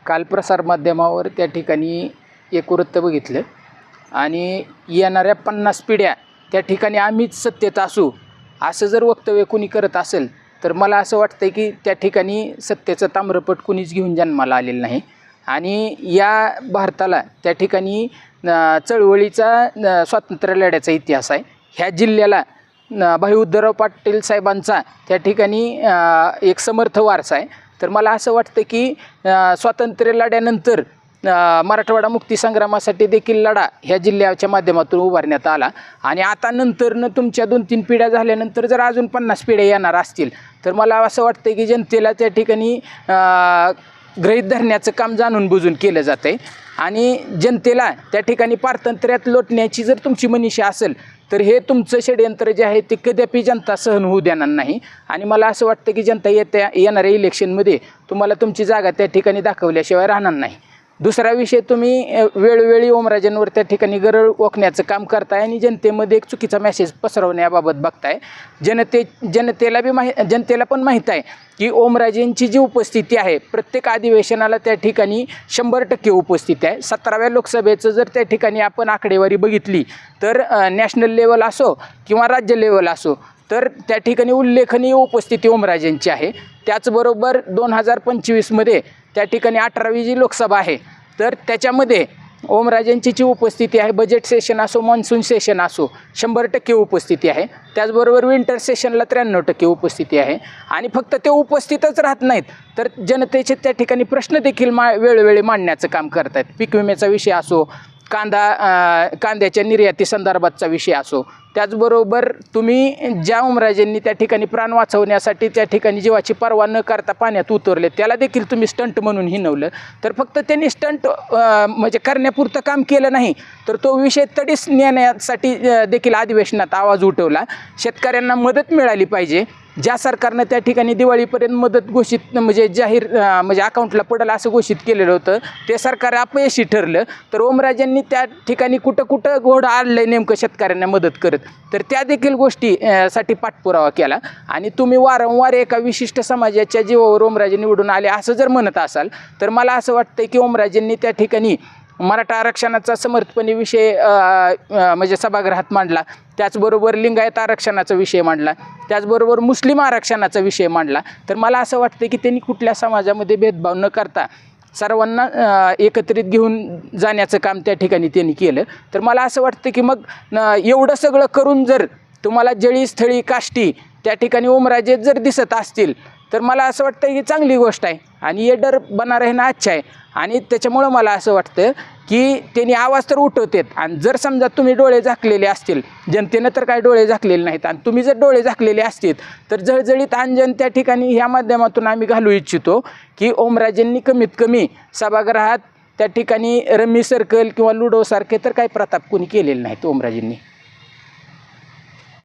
काल प्रसारमाध्यमावर त्या ठिकाणी एक वृत्त बघितलं आणि येणाऱ्या 50 पिढ्या त्या ठिकाणी आम्हीच सत्तेत असू असं जर वक्तव्य कुणी करत असेल तर मला असं वाटतं की त्या ठिकाणी सत्तेचं ताम्रपट कुणीच घेऊन जन्माला आलेलं नाही. आणि या भारताला त्या ठिकाणी चळवळीचा स्वातंत्र्य लढ्याचा इतिहास आहे. ह्या जिल्ह्याला भाई उद्धवराव पाटील साहेबांचा त्या ठिकाणी एक समर्थ वारसा आहे. तर मला असं वाटतं की स्वातंत्र्य लढ्यानंतर मराठवाडा मुक्तीसंग्रामासाठी देखील लढा ह्या जिल्ह्याच्या माध्यमातून उभारण्यात आला आणि आता नंतरनं तुमच्या 2-3 पिढ्या झाल्यानंतर जर अजून 50 पिढ्या येणार असतील तर मला असं वाटतं की जनतेला त्या ठिकाणी गृहीत धरण्याचं काम जाणून बुजून केलं जातं आहे. आणि जनतेला त्या ठिकाणी पारतंत्र्यात लोटण्याची जर तुमची मनीषा असेल तर हे तुमचं षडयंत्र जे आहे ते कदापि जनता सहन होऊ देणार नाही. आणि मला असं वाटतं की जनता येणाऱ्या इलेक्शनमध्ये तुम्हाला तुमची जागा त्या ठिकाणी दाखवल्याशिवाय राहणार नाही. दुसरा विषय, तुम्ही वेळोवेळी ओमराजेंवर त्या ठिकाणी गरळ ओकण्याचं काम करताय आणि जनतेमध्ये एक चुकीचा मेसेज पसरवण्याबाबत बघताय. जनतेला पण माहीत आहे की ओमराजेंची जी उपस्थिती आहे प्रत्येक अधिवेशनाला त्या ठिकाणी 100% उपस्थिती आहे. 17व्या लोकसभेचं जर त्या ठिकाणी आपण आकडेवारी बघितली तर नॅशनल लेवल असो किंवा राज्य लेवल असो तर त्या ठिकाणी उल्लेखनीय उपस्थिती ओमराजेंची आहे. त्याचबरोबर 2025मध्ये त्या ठिकाणी 18वी जी लोकसभा आहे तर त्याच्यामध्ये ओमराजेंची जी उपस्थिती आहे बजेट सेशन असो मॉन्सून सेशन असो 100% उपस्थिती आहे. त्याचबरोबर विंटर सेशनला 93% उपस्थिती आहे. आणि फक्त ते उपस्थितच राहत नाहीत तर जनतेचे त्या ठिकाणी प्रश्न देखील वेळोवेळी मांडण्याचं काम करत आहेत. पीक विम्याचा विषय असो, कांद्याच्या निर्याती संदर्भातचा विषय असो, त्याचबरोबर तुम्ही ज्या ओमराजेंनी त्या ठिकाणी प्राण वाचवण्यासाठी त्या ठिकाणी जीवाची पर्वा न करता पाण्यात उतरले त्याला देखील तुम्ही स्टंट म्हणून हिनवलं. तर फक्त त्यांनी स्टंट म्हणजे करण्यापुरतं काम केलं नाही तर तो विषय तडीस नेण्यासाठी देखील अधिवेशनात आवाज उठवला. शेतकऱ्यांना मदत मिळाली पाहिजे. ज्या सरकारनं त्या ठिकाणी दिवाळीपर्यंत मदत घोषित म्हणजे जाहीर म्हणजे अकाउंटला पडेल असं घोषित केलेलं होतं ते सरकार अपयशी ठरलं. तर ओमराजेंनी त्या ठिकाणी कुठं घोडं आणलं नेमकं शेतकऱ्यांना मदत करत तर त्या देखील गोष्टी साठी पाठपुरावा केला. आणि तुम्ही वारंवार एका विशिष्ट समाजाच्या जीवावर ओमराजे निवडून आले असं जर म्हणत असाल तर मला असं वाटतं की ओमराजेंनी त्या ठिकाणी मराठा आरक्षणाचा समर्थपणे विषय म्हणजे सभागृहात मांडला. त्याचबरोबर लिंगायत आरक्षणाचा विषय मांडला. त्याचबरोबर मुस्लिम आरक्षणाचा विषय मांडला. तर मला असं वाटतं की त्यांनी कुठल्या समाजामध्ये भेदभाव न करता सर्वांना एकत्रित घेऊन जाण्याचं काम त्या ठिकाणी त्यांनी केलं. तर मला असं वाटतं की मग एवढं सगळं करून जर तुम्हाला जळी स्थळी काष्टी त्या ठिकाणी ओमराजे जर दिसत असतील तर मला असं वाटतं की चांगली गोष्ट आहे आणि ये डर बना रहना अच्छा आहे. आणि त्याच्यामुळं मला असं वाटतं की त्यांनी आवाज तर उठवतात. आणि जर समजा तुम्ही डोळे झाकलेले असतील, जनतेनं तर काय डोळे झाकलेले नाहीत, आणि तुम्ही जर डोळे झाकलेले असतील तर जळजळीत अंजन त्या ठिकाणी ह्या माध्यमातून आम्ही घालू इच्छितो की ओमराजेंनी कमीत कमी सभागृहात त्या ठिकाणी रम्मी सर्कल किंवा लुडोसारखे तर काही प्रताप कोणी केलेले नाहीत ओमराजेंनी.